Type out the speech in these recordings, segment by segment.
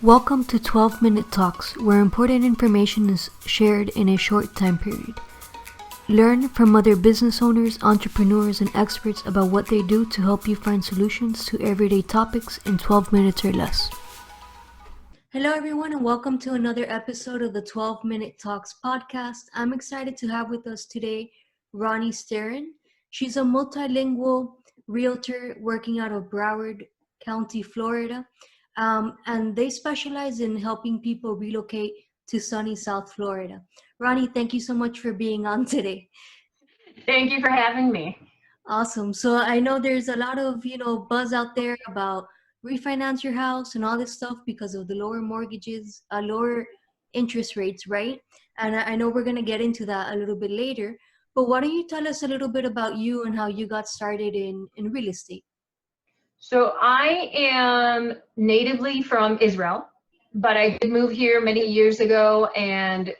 Welcome to 12-Minute Talks, where important information is shared in a short time period. Learn from other business owners, entrepreneurs, and experts about what they do to help you find solutions to everyday topics in 12 minutes or less. Hello, everyone, and welcome to another episode of the 12-Minute Talks podcast. I'm excited to have with us today Ronnie Sterin. She's a multilingual realtor working out of Broward County, Florida. And they specialize in helping people relocate to sunny South Florida. Ronnie, thank you so much for being on today. Thank you for having me. Awesome. So I know there's a lot of, buzz out there about refinance your house and all this stuff because of the lower mortgages, lower interest rates, right? And I know we're going to get into that a little bit later. But why don't you tell us a little bit about you and how you got started in real estate? So I am natively from Israel, but I did move here many years ago and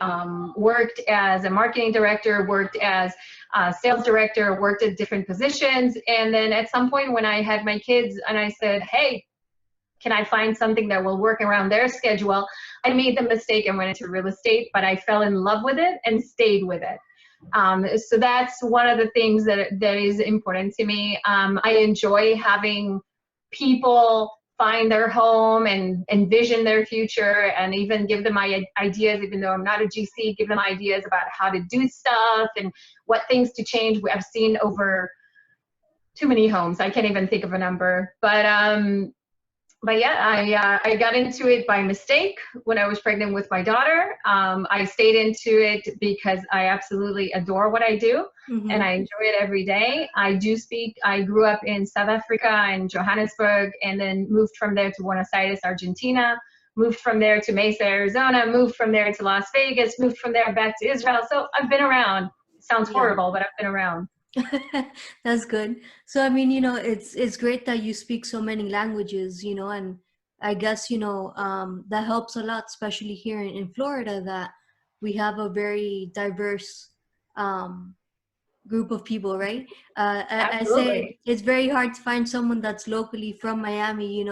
worked as a marketing director, worked as a sales director, worked at different positions. And then at some point when I had my kids and I said, hey, can I find something that will work around their schedule? I made the mistake and went into real estate, but I fell in love with it and stayed with it. So that's one of the things that is important to me. I enjoy having people find their home and envision their future and even give them my ideas, even though I'm not a GC, give them ideas about how to do stuff and what things to change. I've seen over too many homes. I can't even think of a number, but yeah, I got into it by mistake when I was pregnant with my daughter. I stayed into it because I absolutely adore what I do, and I enjoy it every day. I grew up in South Africa, in Johannesburg, and then moved from there to Buenos Aires, Argentina, moved from there to Mesa, Arizona, moved from there to Las Vegas, moved from there back to Israel. So I've been around. It sounds horrible, but I've been around. That's good. So I mean, it's great that you speak so many languages, and I guess, that helps a lot, especially here in Florida, that we have a very diverse group of people, right? I say Absolutely. it's very hard to find someone that's locally from Miami.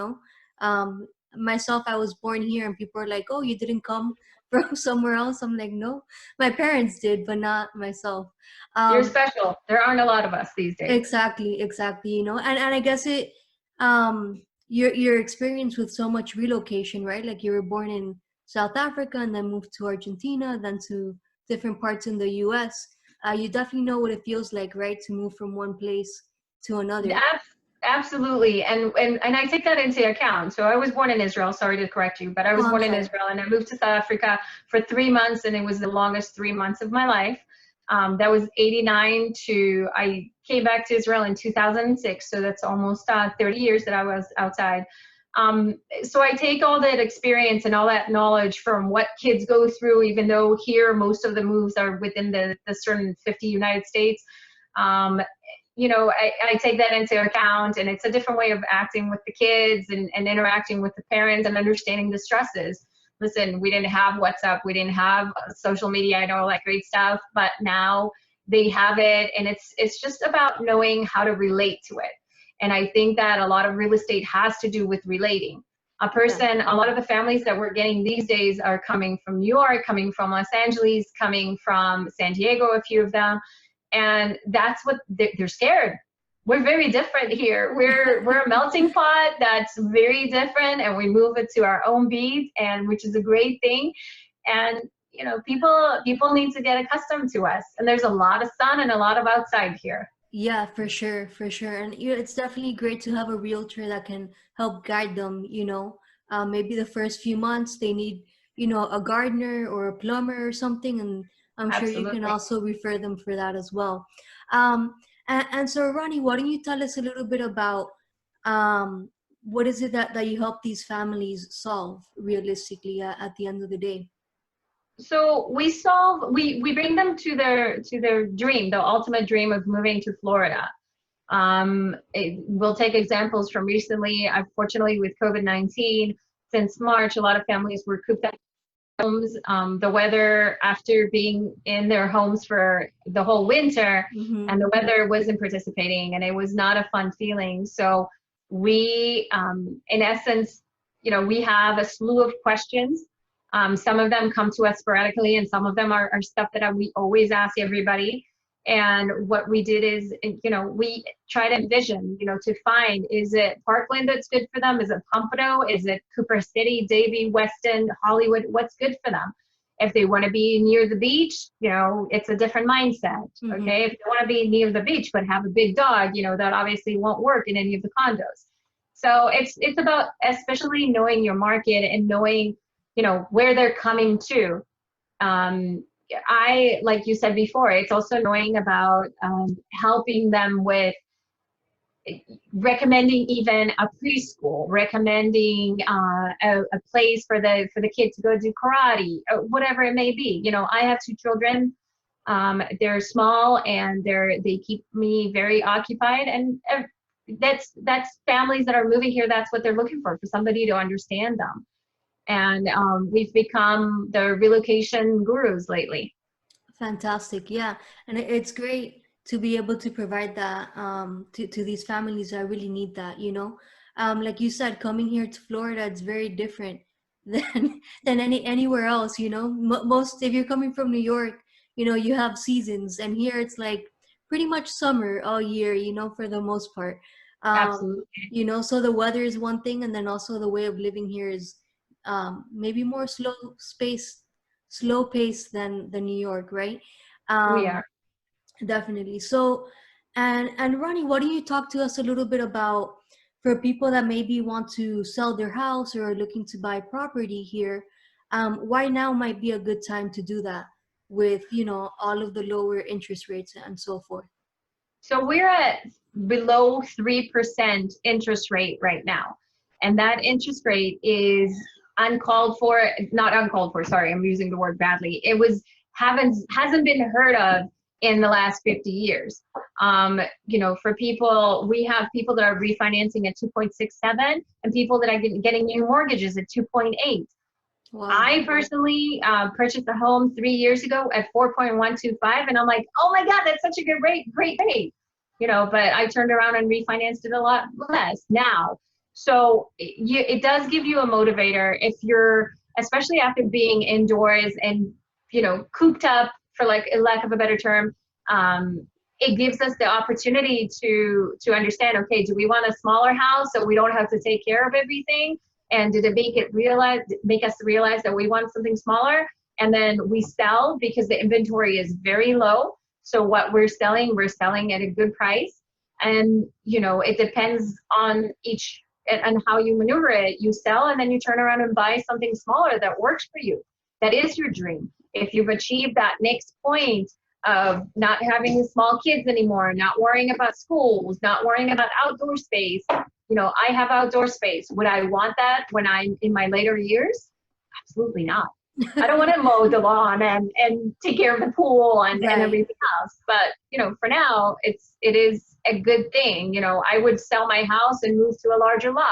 Myself, I was born here, and people are like, "Oh, you didn't come from somewhere else?" I'm like, "No, my parents did, but not myself." You're Um, special. There aren't a lot of us these days. Exactly. And I guess your experience with so much relocation, right? Like you were born in South Africa and then moved to Argentina, then to different parts in the US. You definitely know what it feels like, right? To move from one place to another. Absolutely, and I take that into account. So I was born in Israel. Sorry to correct you, but I Oh, was I'm born in sorry. Israel, and I moved to South Africa for 3 months, and it was the longest 3 months of my life. That was '89 to I came back to Israel in 2006. So that's almost 30 years that I was outside. So I take all that experience and all that knowledge from what kids go through, even though here most of the moves are within the certain 50 United States. Um, I take that into account, and it's a different way of acting with the kids and interacting with the parents and understanding the stresses. Listen, we didn't have WhatsApp, we didn't have social media, I know all that great stuff, but now they have it, and it's just about knowing how to relate to it. And I think that a lot of real estate has to do with relating. Yeah. A lot of the families that we're getting these days are coming from New York, coming from Los Angeles, coming from San Diego, a few of them, and that's what they're scared. We're very different here. We're a melting pot that's very different, and we move it to our own beat, and which is a great thing. And people need to get accustomed to us, and there's a lot of sun and a lot of outside here. Yeah, for sure, for sure. And it's definitely great to have a realtor that can help guide them, maybe the first few months they need, a gardener or a plumber or something, and I'm sure you can Absolutely. also refer them for that as well. And so Ronnie, why don't you tell us a little bit about what is it that you help these families solve realistically at the end of the day? So we bring them to their dream, the ultimate dream of moving to Florida. We'll take examples from recently. Unfortunately, with COVID-19, since March, a lot of families were cooped up in homes. The weather, after being in their homes for the whole winter, Mm-hmm. and the weather wasn't participating, and it was not a fun feeling. So we, in essence, we have a slew of questions. Some of them come to us sporadically, and some of them are stuff that we always ask everybody. And what we did is, we try to envision, to find, is it Parkland that's good for them? Is it Pompano? Is it Cooper City, Davie, Weston, Hollywood? What's good for them? If they want to be near the beach, it's a different mindset. Okay. If they want to be near the beach but have a big dog, that obviously won't work in any of the condos. So it's about especially knowing your market and knowing, where they're coming to. Like you said before, it's also knowing about helping them with recommending even a preschool, recommending a place for the kid to go do karate, or whatever it may be. I have 2 children. They're small and they keep me very occupied, and that's families that are moving here. That's what they're looking for somebody to understand them. And we've become the relocation gurus lately. Fantastic. Yeah. And it's great to be able to provide that to these families that really need that, like you said, coming here to Florida, it's very different than anywhere else. Most, if you're coming from New York, you have seasons, and here it's like pretty much summer all year, for the most part. Absolutely. So the weather is one thing, and then also the way of living here is maybe more slow pace than New York, right? We are. Definitely. So, and Ronnie, why don't you talk to us a little bit about, for people that maybe want to sell their house or are looking to buy property here, why now might be a good time to do that with, all of the lower interest rates and so forth? So we're at below 3% interest rate right now. And that interest rate is uncalled for, not uncalled for, sorry, I'm using the word badly. It hasn't been heard of in the last 50 years. For people, we have people that are refinancing at 2.67 and people that are getting new mortgages at 2.8. Wow. I personally purchased a home 3 years ago at 4.125, and I'm like, oh my God, that's such a good rate, great rate. But I turned around and refinanced it a lot less now. So it does give you a motivator if you're, especially after being indoors and, cooped up, for like a lack of a better term. It gives us the opportunity to understand, okay, do we want a smaller house so we don't have to take care of everything? And did it make us realize that we want something smaller? And then we sell because the inventory is very low. So what we're selling at a good price. And, it depends on each and how you maneuver it. You sell and then you turn around and buy something smaller that works for you. That is your dream. If you've achieved that next point of not having small kids anymore, not worrying about schools, not worrying about outdoor space, I have outdoor space. Would I want that when I'm in my later years? Absolutely not. I don't want to mow the lawn and take care of the pool and everything else. But, for now, it is a good thing. I would sell my house and move to a larger lot,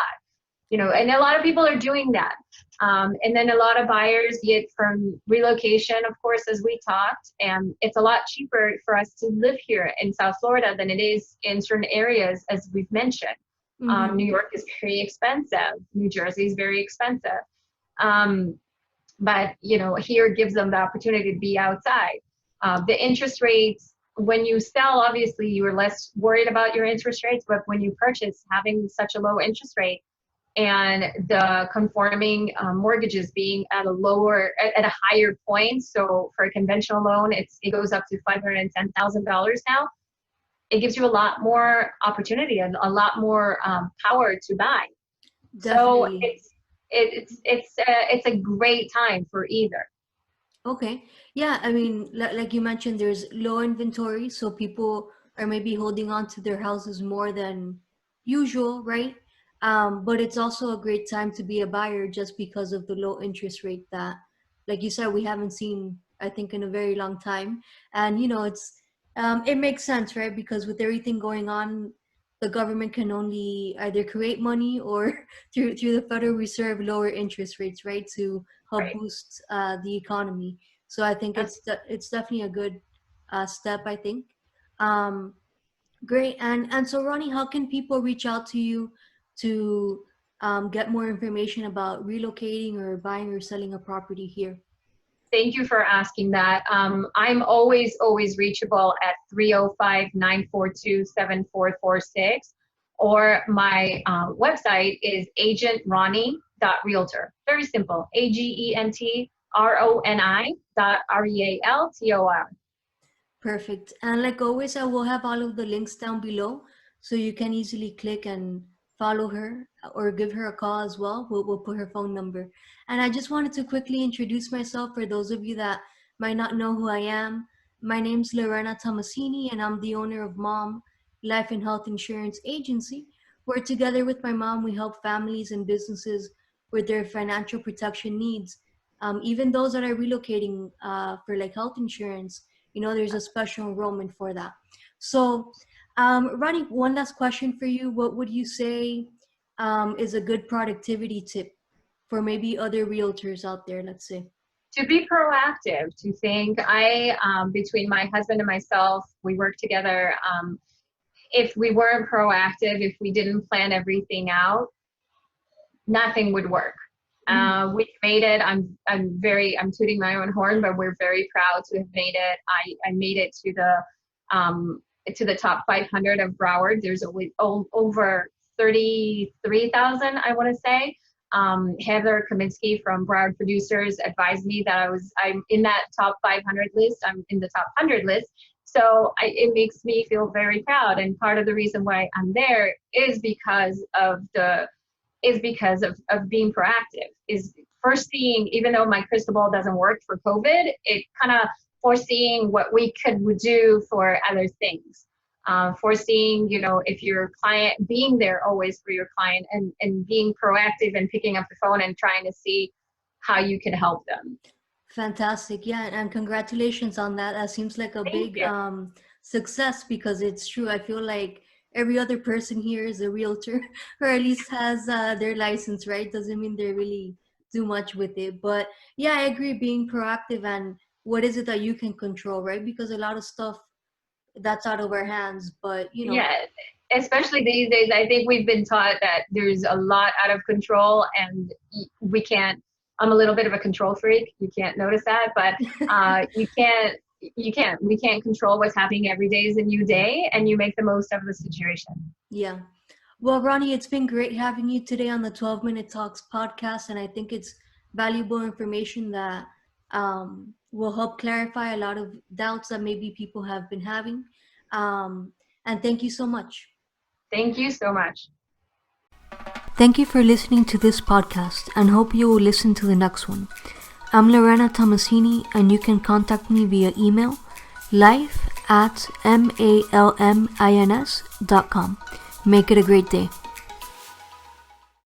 and a lot of people are doing that. And then a lot of buyers get from relocation, of course, as we talked, and it's a lot cheaper for us to live here in South Florida than it is in certain areas, as we've mentioned. New York is very expensive. New Jersey is very expensive. But, here gives them the opportunity to be outside. The interest rates, when you sell, obviously you are less worried about your interest rates, but when you purchase, having such a low interest rate and the conforming mortgages being at a higher point. So for a conventional loan, it goes up to $510,000 now. It gives you a lot more opportunity and a lot more power to buy. Definitely. So it's a great time for either. Okay. Yeah. I mean, like you mentioned, there's low inventory, so people are maybe holding on to their houses more than usual, right? But it's also a great time to be a buyer just because of the low interest rate that, like you said, we haven't seen, I think, in a very long time. And, it makes sense, right? Because with everything going on, the government can only either create money or through the Federal Reserve lower interest rates, right, to help boost the economy. So I think it's definitely a good step, I think. Great. And so Ronnie, how can people reach out to you to get more information about relocating or buying or selling a property here? Thank you for asking that. I'm always reachable at 305-942-7446, or my website is agentronnie.realtor. Very simple, AGENTRONI.REALTOR. Perfect. And like always, I will have all of the links down below so you can easily click and follow her or give her a call as well. We'll put her phone number. And I just wanted to quickly introduce myself for those of you that might not know who I am. My name's Lorena Tomasini, and I'm the owner of Mom Life and Health Insurance Agency, where together with my mom, we help families and businesses with their financial protection needs. Even those that are relocating for like health insurance, there's a special enrollment for that. So, Ronnie, one last question for you. What would you say is a good productivity tip for maybe other realtors out there, let's say? To be proactive, to think. Between my husband and myself, we work together. If we weren't proactive, if we didn't plan everything out, nothing would work. We made it. I'm tooting my own horn, but we're very proud to have made it. I made it to the top 500 of Broward. There's always over 33,000, I want to say. Heather Kaminsky from Broward Producers advised me that I'm in that top 500 list. I'm in the top 100 list. So it makes me feel very proud. And part of the reason why I'm there is because of being proactive, is foreseeing, even though my crystal ball doesn't work for COVID, it kind of foreseeing what we could do for other things. Foreseeing, if your client, being there always for your client, and being proactive and picking up the phone and trying to see how you can help them. Fantastic. Yeah. And congratulations on that. That seems like a big success, because it's true. I feel like every other person here is a realtor, or at least has their license, right? Doesn't mean they really do much with it. But yeah, I agree, being proactive and what is it that you can control, right? Because a lot of stuff that's out of our hands, but Yeah, especially these days, I think we've been taught that there's a lot out of control, and we can't. I'm a little bit of a control freak. You can't notice that, but we can't control what's happening. Every day is a new day, and you make the most of the situation. Yeah. Well, Ronnie, it's been great having you today on the 12-Minute Talks podcast, and I think it's valuable information that will help clarify a lot of doubts that maybe people have been having. And thank you so much. Thank you so much. Thank you for listening to this podcast, and hope you will listen to the next one. I'm Lorena Tomasini, and you can contact me via email, life@malmins.com. Make it a great day.